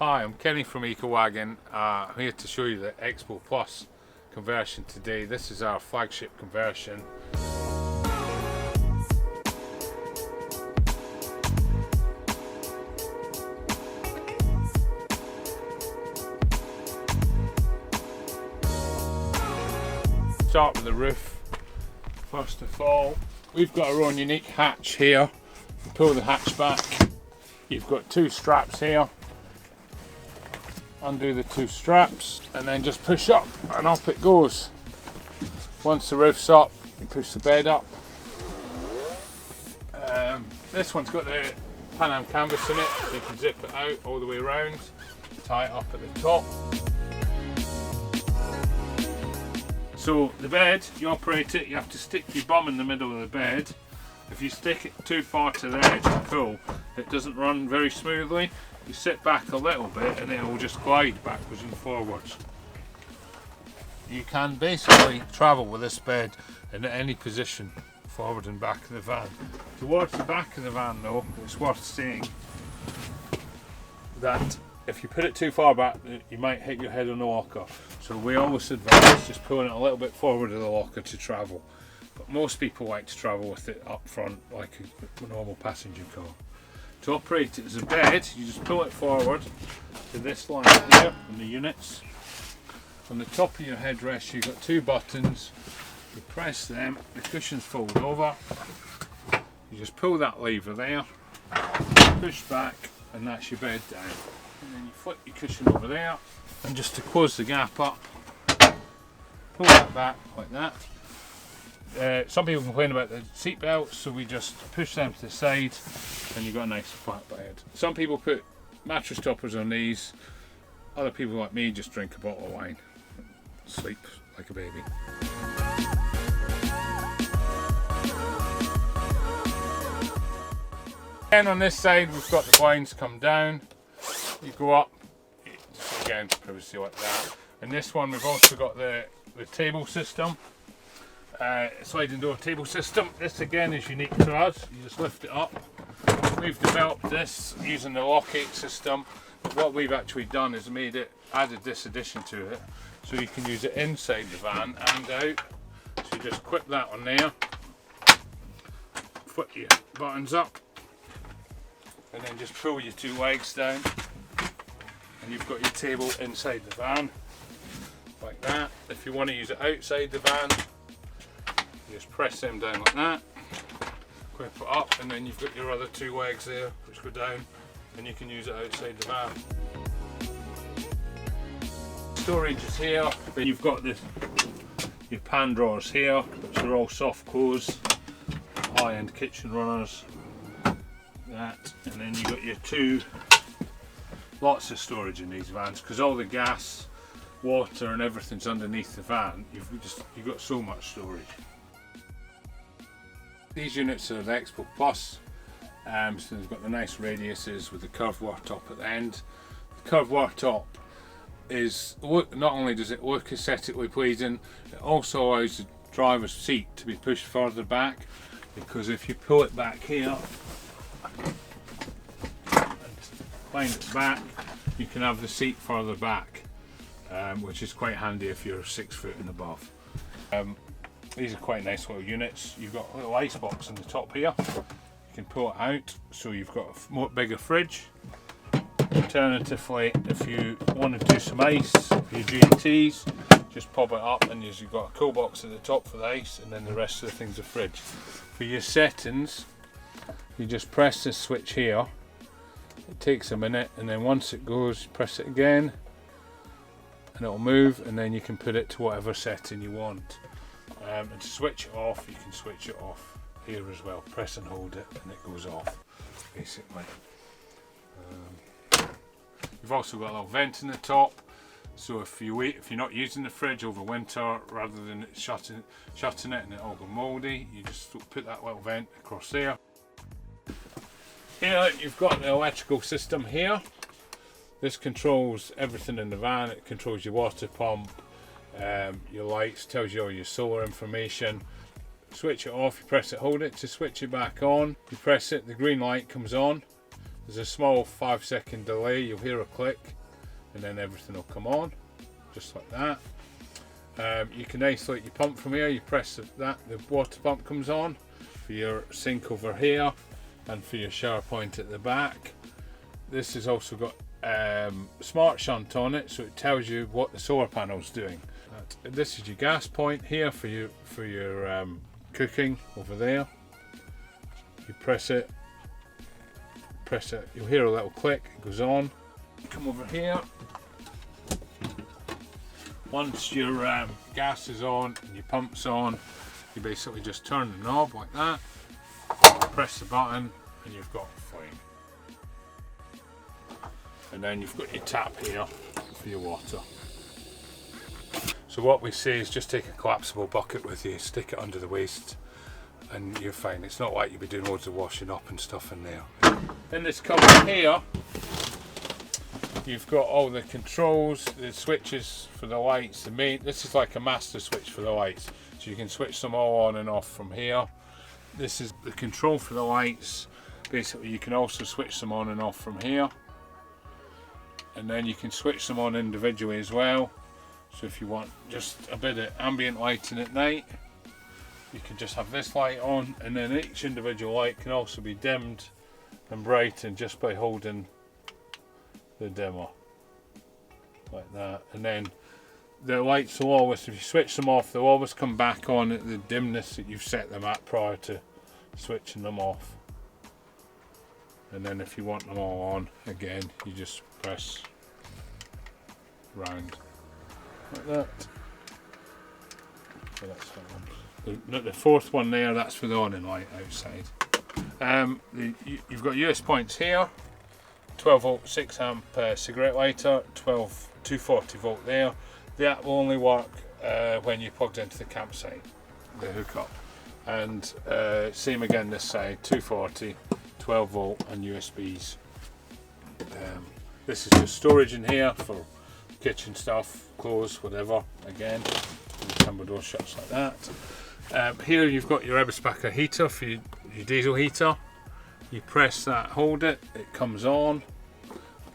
Hi, I'm Kenny from Ecowagon. I'm here to show you the Expo Plus conversion today. This is our flagship conversion. Start with the roof. First of all, we've got our own unique hatch here. You pull the hatch back. You've got two straps here. Undo the two straps and then just push up and up it goes. Once the roof's up, you push the bed up. This one's got the Pan Am canvas in it, so you can zip it out all the way around, tie it up at the top. So the bed, you operate it, you have to stick your bum in the middle of the bed. If you stick it too far to the edge and pull, it doesn't run very smoothly. You sit back a little bit and it will just glide backwards and forwards. You can basically travel with this bed in any position, forward and back of the van. Towards the back of the van though, it's worth saying that if you put it too far back, you might hit your head on the locker. So we always advise just pulling it a little bit forward of the locker to travel. But most people like to travel with it up front like a normal passenger car. To operate it as a bed, you just pull it forward to this line here on the units. On the top of your headrest you've got two buttons. You press them, the cushions fold over. You just pull that lever there, push back, and that's your bed down. And then you flip your cushion over there, and just to close the gap up, pull that back like that. Some people complain about the seat belts, so we just push them to the side and you've got a nice flat bed. Some people put mattress toppers on these. Other people like me just drink a bottle of wine, sleep like a baby. Then on this side we've got the blinds come down. You go up, again privacy like that. And this one we've also got the table system. Sliding door table system. This again is unique to us. You just lift it up. We've developed this using the lockgate system. What we've actually done is added this addition to it, so you can use it inside the van and out. So you just clip that on there, flip your buttons up, and then just pull your two legs down, and you've got your table inside the van, like that. If you want to use it outside the van, you just press them down like that, clip it up, and then you've got your other two legs there which go down, and you can use it outside the van. Storage is here, but you've got your pan drawers here, which are all soft close, high-end kitchen runners. That, and then you've got your lots of storage in these vans, because all the gas, water, and everything's underneath the van. You've got so much storage. These units are the Expo Plus, so they've got the nice radiuses with the curved worktop at the end. The curved worktop not only does it look aesthetically pleasing, it also allows the driver's seat to be pushed further back, because if you pull it back here and wind it back, you can have the seat further back, which is quite handy if you're 6 foot and above. These are quite nice little units. You've got a little ice box on the top here. You can pull it out, so you've got a bigger fridge. Alternatively, if you want to do some ice for your G&Ts, just pop it up and you've got a cool box at the top for the ice, and then the rest of the things are fridge. For your settings, you just press this switch here. It takes a minute, and then once it goes, press it again and it'll move, and then you can put it to whatever setting you want. And to switch it off, you can switch it off here as well. Press and hold it and it goes off, basically. You've also got a little vent in the top, so if you're not using the fridge over winter, rather than shutting it and it all go mouldy, you just put that little vent across there. Here you've got the electrical system here. This controls everything in the van. It controls your water pump, your lights, tells you all your solar information. Switch it off, you press it, hold it. To switch it back on, you press it, the green light comes on. There's a small 5-second delay, you'll hear a click and then everything will come on, just like that. You can isolate your pump from here, you press that, the water pump comes on for your sink over here and for your shower point at the back. This has also got smart shunt on it, so it tells you what the solar panel's doing. This is your gas point here for your cooking over there. You press it, you'll hear a little click, it goes on. Come over here. Once your gas is on and your pump's on, you basically just turn the knob like that, press the button, and you've got flame. And then you've got your tap here for your water. So what we say is just take a collapsible bucket with you, stick it under the waist, and you're fine. It's not like you'll be doing loads of washing up and stuff in there. In this cupboard here, you've got all the controls, the switches for the lights. This is like a master switch for the lights, so you can switch them all on and off from here. This is the control for the lights. Basically, you can also switch them on and off from here, and then you can switch them on individually as well. So if you want just a bit of ambient lighting at night, you can just have this light on, and then each individual light can also be dimmed and brightened just by holding the dimmer like that. And then the lights will always, if you switch them off, they'll always come back on at the dimness that you've set them at prior to switching them off. And then if you want them all on again, you just press round like that. So that's that one. The fourth one there, that's for the on-in light outside. You've got US points here, 12 volt 6 amp cigarette lighter, 240 volt there. That will only work when you're plugged into the campsite, the hookup. And same again this side, 240, 12 volt and USBs. This is just storage in here for kitchen stuff, clothes, whatever. Again, the camera door shuts like that. Here you've got your Eberspacher heater for your diesel heater. You press that, hold it, it comes on.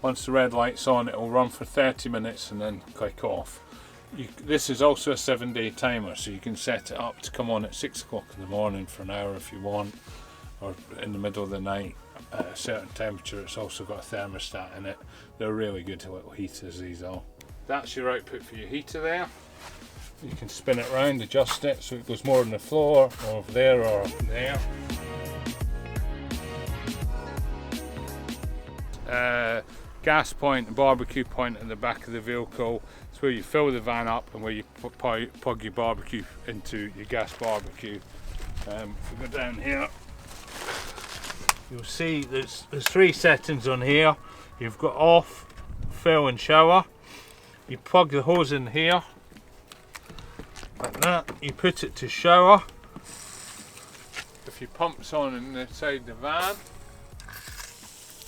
Once the red light's on, it will run for 30 minutes and then click off. This is also a 7-day timer, so you can set it up to come on at 6 o'clock in the morning for an hour if you want, or in the middle of the night at a certain temperature. It's also got a thermostat in it. They're really good little heaters, these are. That's your output for your heater there. You can spin it around, adjust it so it goes more on the floor, or over there, or up there. Gas point and barbecue point at the back of the vehicle. It's where you fill the van up and where you plug your barbecue into your gas barbecue. If we go down here, you'll see there's 3 settings on here. You've got off, fill and shower. You plug the hose in here like that, you put it to shower. If your pump's on inside the van,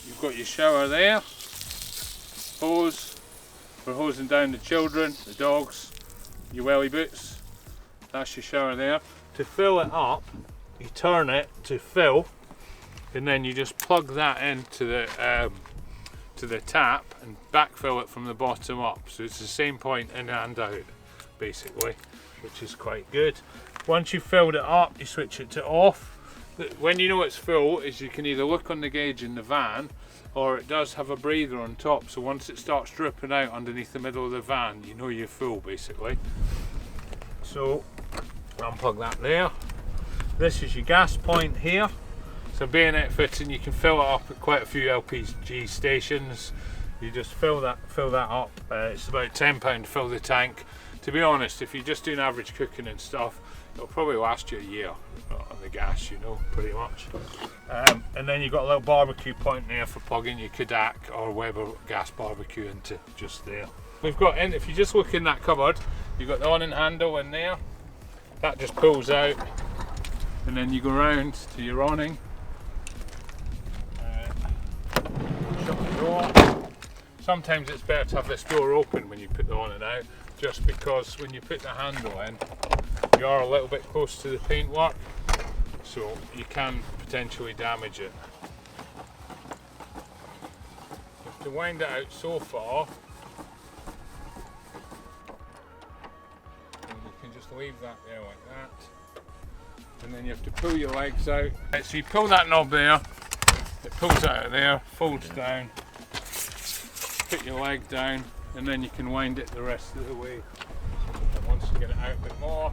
you've got your shower there, hose for hosing down the children, the dogs, your welly boots. That's your shower there. To fill it up, you turn it to fill, and then you just plug that into the tap and backfill it from the bottom up. So it's the same point in and out, basically, which is quite good. Once you've filled it up, you switch it to off. When you know it's full, is you can either look on the gauge in the van, or it does have a breather on top, so once it starts dripping out underneath the middle of the van, you know you're full, basically. So unplug that there. This is your gas point here. So bayonet fitting, you can fill it up at quite a few LPG stations. You just fill that up. It's about £10 to fill the tank. To be honest, if you're just doing average cooking and stuff, it'll probably last you a year on the gas, you know, pretty much. And then you've got a little barbecue point there for plugging your Kodak or Weber gas barbecue into just there. We've got in, if you just look in that cupboard, you've got the on-in handle in there. That just pulls out, and then you go round to your awning. Shut the door. Sometimes it's better to have this door open when you put the awning out, just because when you put the handle in, you are a little bit close to the paintwork, so you can potentially damage it. to wind it out so far, and you can just leave that there like that, and then you have to pull your legs out. Right, so you pull that knob there, it pulls out of there, folds down, put your leg down, and then you can wind it the rest of the way. And once you get it out a bit more,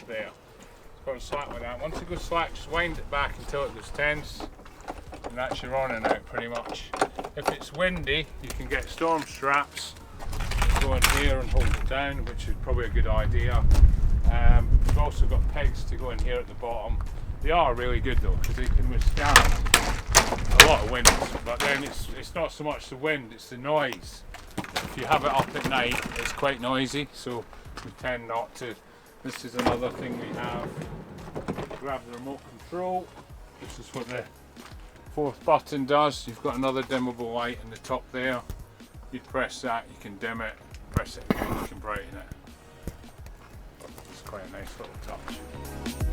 there. It's going slack like that. Once it goes slack, just wind it back until it goes tense, and that's your on and out pretty much. If it's windy, you can get storm straps, go in here and hold it down, which is probably a good idea. We've also got pegs to go in here at the bottom. They are really good though, because they can withstand a lot of wind, but then it's not so much the wind, it's the noise. If you have it up at night, it's quite noisy, so we tend not to. This is another thing we have. Grab the remote control. This is what the fourth button does. You've got another dimmable light in the top there. You press that, you can dim it. Press it again, you can brighten it. It's quite a nice little touch.